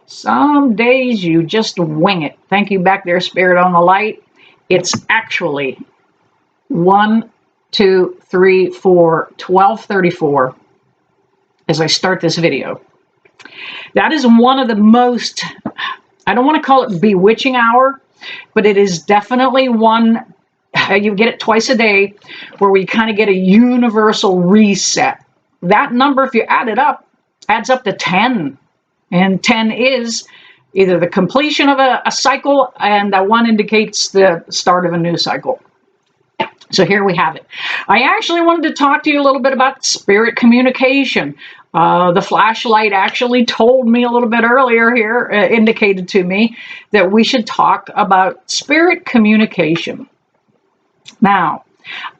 Some days you just wing it. Thank you back there, Spirit on the Light. It's actually 1, 2, 3, 4, 12:34 as I start this video. That is one of the most, I don't want to call it bewitching hour, but it is definitely one, you get it twice a day, where we kind of get a universal reset. That number, if you add it up, adds up to 10. And 10 is either the completion of a cycle, and that 1 indicates the start of a new cycle. So here we have it. I actually wanted to talk to you a little bit about spirit communication. The flashlight actually told me a little bit earlier here, indicated to me that we should talk about spirit communication. Now,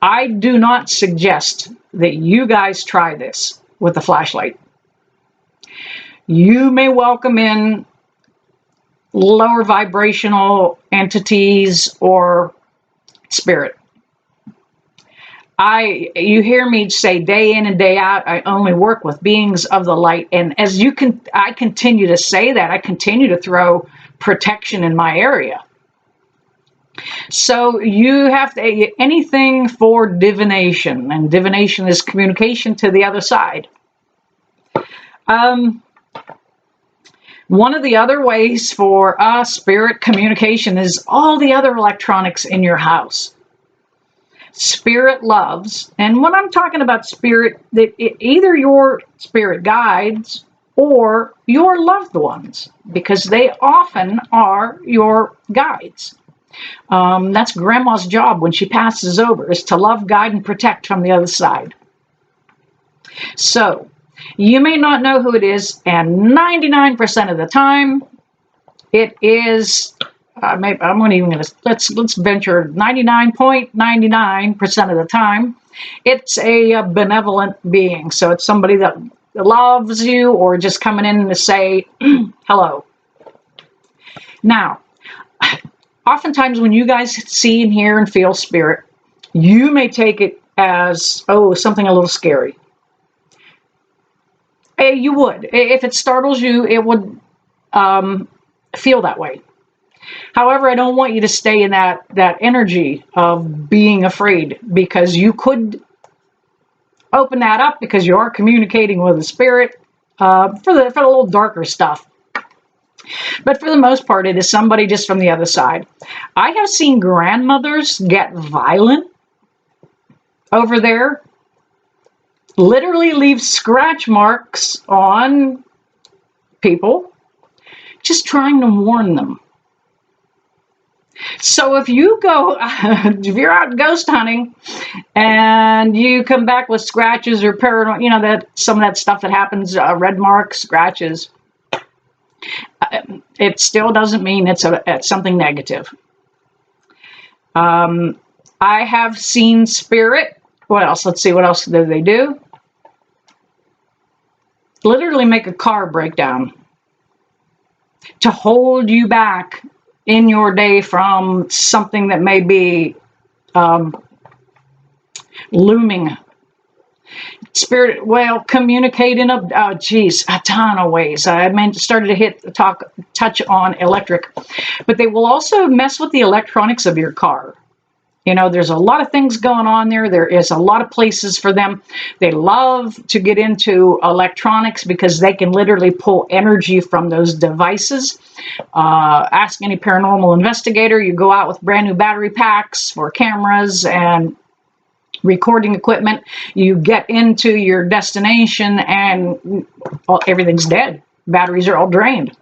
I do not suggest that you guys try this with the flashlight. You may welcome in lower vibrational entities or spirit. You hear me say day in and day out, I only work with beings of the light. And as you can, I continue to say that, I continue to throw protection in my area. So you have to, anything for divination, and divination is communication to the other side. One of the other ways for spirit communication is all the other electronics in your house. Spirit loves, and when I'm talking about spirit, either your spirit guides or your loved ones, because they often are your guides. That's grandma's job when she passes over, is to love, guide, and protect from the other side. So you may not know who it is, and 99% of the time, it is. Maybe I'm not even going to. Let's venture 99.99% of the time, it's a benevolent being. So it's somebody that loves you, or just coming in to say hello. Now, oftentimes when you guys see and hear and feel spirit, you may take it as, oh, something a little scary. You would. If it startles you, it would feel that way. However, I don't want you to stay in that energy of being afraid, because you could open that up, because you are communicating with a spirit for the little darker stuff. But for the most part, it is somebody just from the other side. I have seen grandmothers get violent over there, literally leave scratch marks on people, just trying to warn them. So if you go, if you're out ghost hunting and you come back with scratches or paranormal, that some of that stuff that happens, red marks, scratches, it still doesn't mean it's something negative. I have seen spirit. What else? Let's see. What else do they do? Literally make a car break down to hold you back in your day from something that may be looming. Spirit, well, communicate in a ton of ways. I started to touch on electric, but they will also mess with the electronics of your car. There's a lot of things going on there. There is a lot of places for them. They love to get into electronics because they can literally pull energy from those devices. Ask any paranormal investigator. You go out with brand new battery packs for cameras and recording equipment. You get into your destination and everything's dead. Batteries are all drained.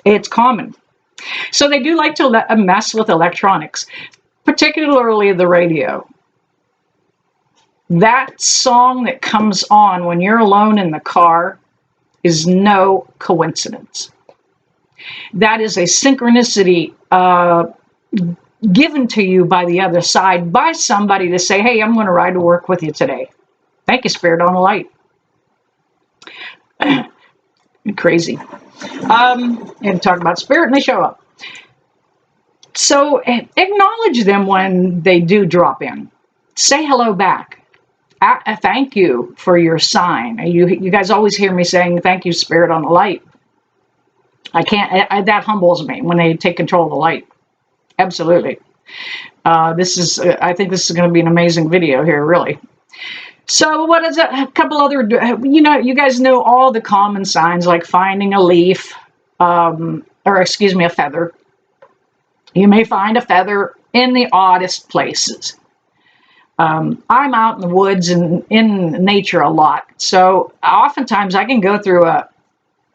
It's common. So they do like to mess with electronics, particularly the radio. That song that comes on when you're alone in the car is no coincidence. That is a synchronicity given to you by the other side, by somebody to say, hey, I'm going to ride to work with you today. Thank you, Spirit on the Light. Crazy. And talk about spirit, and they show up. So acknowledge them when they do drop in. Say hello back. Thank you for your sign. You guys always hear me saying, thank you, Spirit on the Light. I can't, that humbles me when they take control of the light. Absolutely. I think this is going to be an amazing video here, really. So what is a couple other, you guys know all the common signs like finding a leaf, or excuse me, a feather. You may find a feather in the oddest places. I'm out in the woods and in nature a lot. So oftentimes I can go through a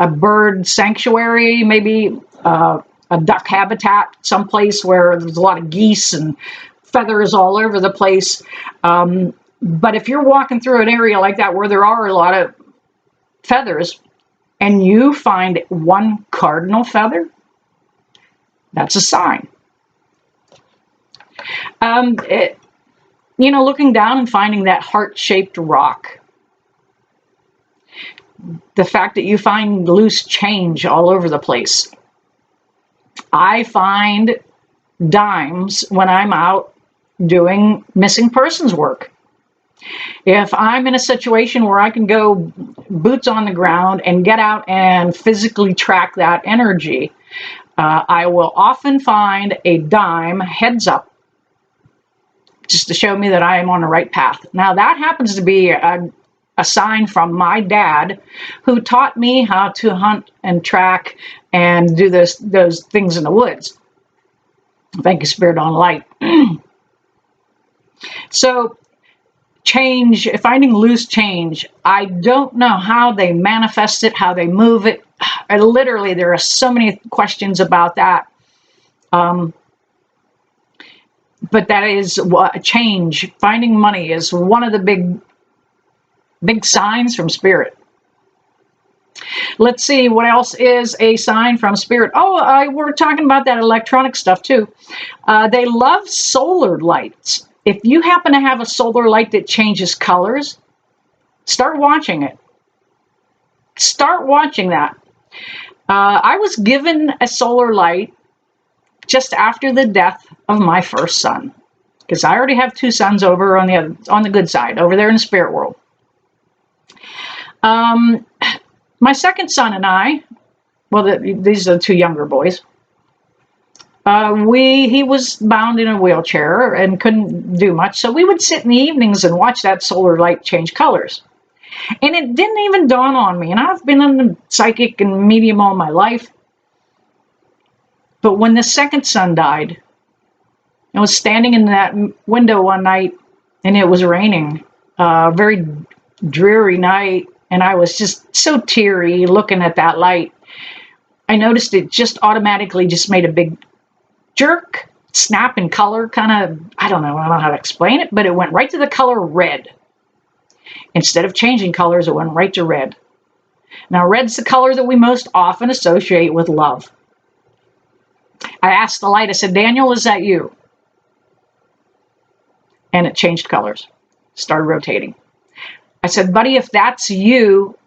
bird sanctuary, maybe a duck habitat, someplace where there's a lot of geese and feathers all over the place. But if you're walking through an area like that where there are a lot of feathers and you find one cardinal feather, that's a sign. Looking down and finding that heart-shaped rock. The fact that you find loose change all over the place. I find dimes when I'm out doing missing persons work. If I'm in a situation where I can go boots on the ground and get out and physically track that energy, I will often find a dime heads up just to show me that I am on the right path. Now that happens to be a sign from my dad, who taught me how to hunt and track and do those things in the woods. Thank you, Spirit on Light. So change, finding loose change, I don't know how they manifest it, how they move it. Literally, there are so many questions about that. But that is what a change. Finding money is one of the big signs from Spirit. Let's see, what else is a sign from Spirit? Oh, we're talking about that electronic stuff too. They love solar lights. If you happen to have a solar light that changes colors, start watching it. Start watching that. I was given a solar light just after the death of my first son, because I already have two sons over on the good side, over there in the spirit world. My second son and I, well, these are the two younger boys. He was bound in a wheelchair and couldn't do much, so we would sit in the evenings and watch that solar light change colors. And it didn't even dawn on me, and I've been in the psychic and medium all my life. But when the second son died, I was standing in that window one night, and it was raining, a very dreary night, and I was just so teary looking at that light. I noticed it just automatically just made a big jerk, snap in color, kind of, I don't know how to explain it, but it went right to the color red. Instead of changing colors, it went right to red. Now, red's the color that we most often associate with love. I asked the light, I said, Daniel, is that you? And it changed colors, started rotating. I said, buddy, if that's you,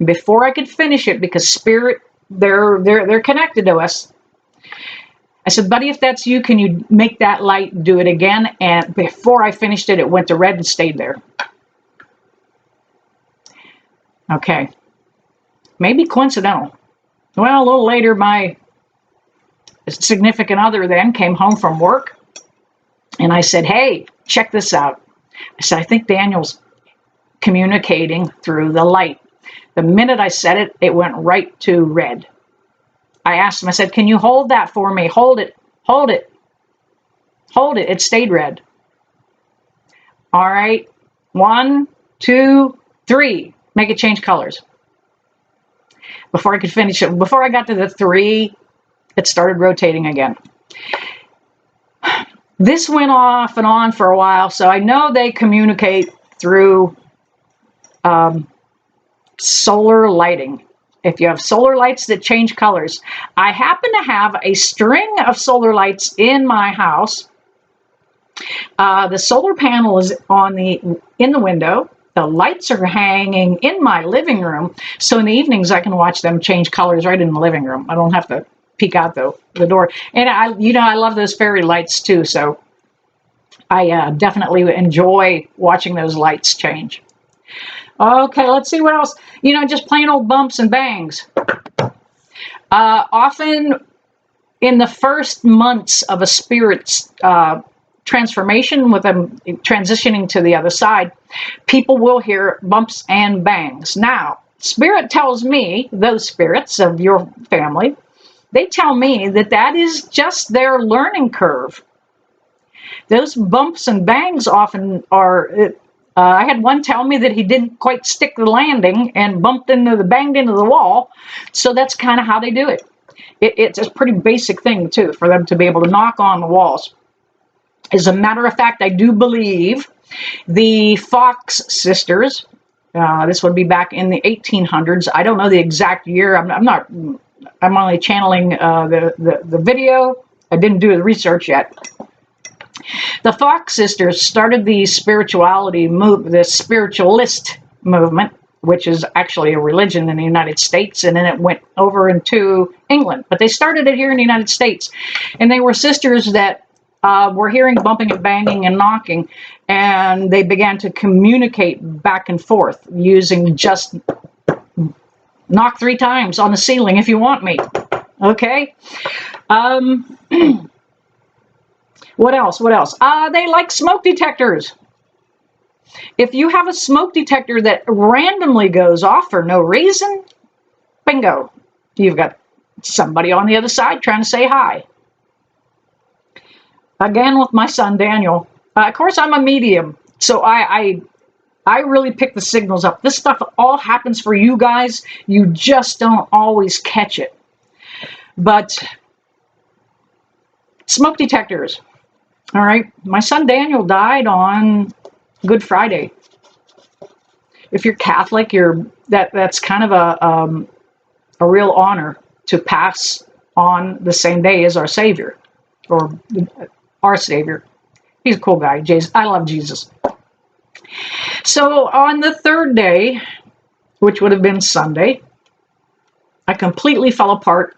before I could finish it, because Spirit, they're connected to us. I said, buddy, if that's you, can you make that light do it again? And before I finished it, it went to red and stayed there. Okay. Maybe coincidental. Well, a little later, my significant other then came home from work, and I said, hey, check this out. I said, I think Daniel's communicating through the light. The minute I said it, it went right to red. I asked him, I said, can you hold that for me? Hold it, hold it, hold it. It stayed red. All right, 1, 2, 3, make it change colors. Before I could finish it, before I got to the 3, it started rotating again. This went off and on for a while, so I know they communicate through solar lighting. If you have solar lights that change colors. I happen to have a string of solar lights in my house. The solar panel is in the window. The lights are hanging in my living room. So in the evenings, I can watch them change colors right in the living room. I don't have to peek out the door. And I love those fairy lights too. So I definitely enjoy watching those lights change. Okay, let's see what else. Just plain old bumps and bangs. Often in the first months of a spirit's transformation, with them transitioning to the other side, people will hear bumps and bangs. Now, spirit tells me, those spirits of your family, they tell me that that is just their learning curve. Those bumps and bangs often are. I had one tell me that he didn't quite stick the landing and banged into the wall. So that's kind of how they do it. It's a pretty basic thing too, for them to be able to knock on the walls. As a matter of fact, I do believe the Fox sisters, this would be back in the 1800s. I don't know the exact year. I'm only channeling the video. I didn't do the research yet. The Fox sisters started the the spiritualist movement, which is actually a religion in the United States, and then it went over into England. But they started it here in the United States, and they were sisters that were hearing bumping and banging and knocking, and they began to communicate back and forth using just knock 3 times on the ceiling if you want me. Okay. What else? What else? They like smoke detectors. If you have a smoke detector that randomly goes off for no reason, bingo, you've got somebody on the other side trying to say hi. Again, with my son Daniel, of course I'm a medium, so I really pick the signals up. This stuff all happens for you guys. You just don't always catch it. But smoke detectors. All right, my son Daniel died on Good Friday. If you're Catholic, that's kind of a real honor to pass on the same day as our Savior, or our Savior. He's a cool guy. I love Jesus. So on the 3rd day, which would have been Sunday, I completely fell apart.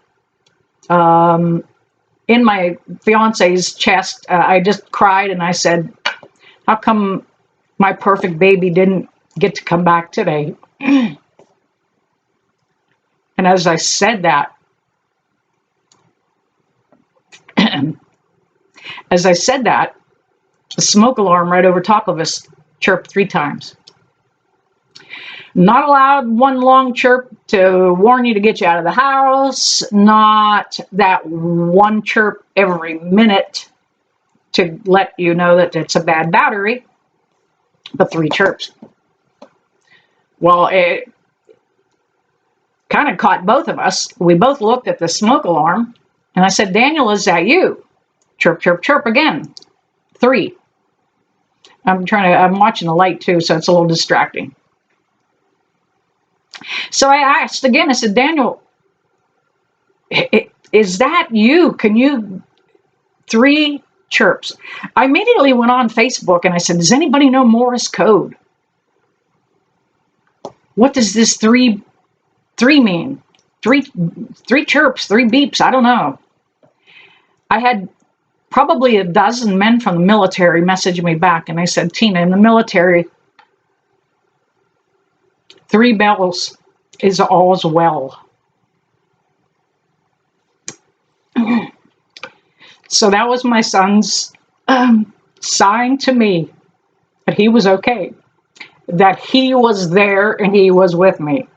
In my fiance's chest, I just cried and I said, how come my perfect baby didn't get to come back today? And as I said that, the smoke alarm right over top of us chirped 3 times. Not allowed one long chirp to warn you to get you out of the house. Not that one chirp every minute to let you know that it's a bad battery, but 3 chirps. Well, it kind of caught both of us. We both looked at the smoke alarm, and I said, Daniel, is that you? Chirp, chirp, chirp again. 3. I'm watching the light too, so it's a little distracting. So I asked again, I said, Daniel, is that you? Can you? 3 chirps. I immediately went on Facebook and I said, does anybody know Morse code? What does this 3 mean? 3 chirps, 3 beeps, I don't know. I had probably a dozen men from the military message me back, and I said, Tina, in the military, 3 bells is all's well. So that was my son's sign to me that he was okay, that he was there and he was with me.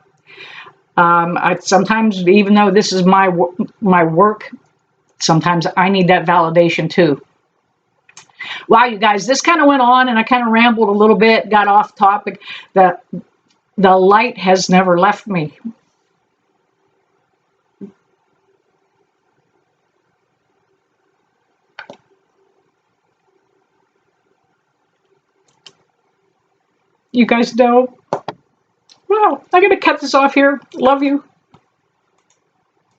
Sometimes, even though this is my work, sometimes I need that validation too. Wow, you guys, this kind of went on and I kind of rambled a little bit, got off topic. The light has never left me. You guys know. Well, I'm going to cut this off here. Love you.